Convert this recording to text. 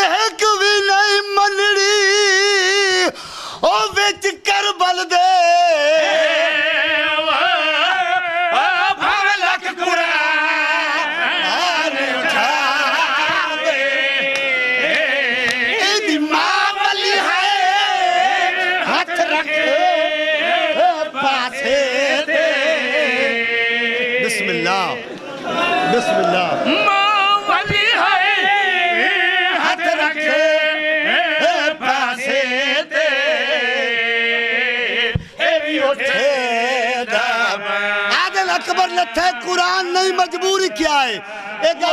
एक भी नहीं मनड़ी ओ विच करबल दे बिस्मिल्लाह मावली है हाथ रखे पासे ते ए भी उठे आदल अकबर लथे कुरान नहीं मजबूरी क्या है एक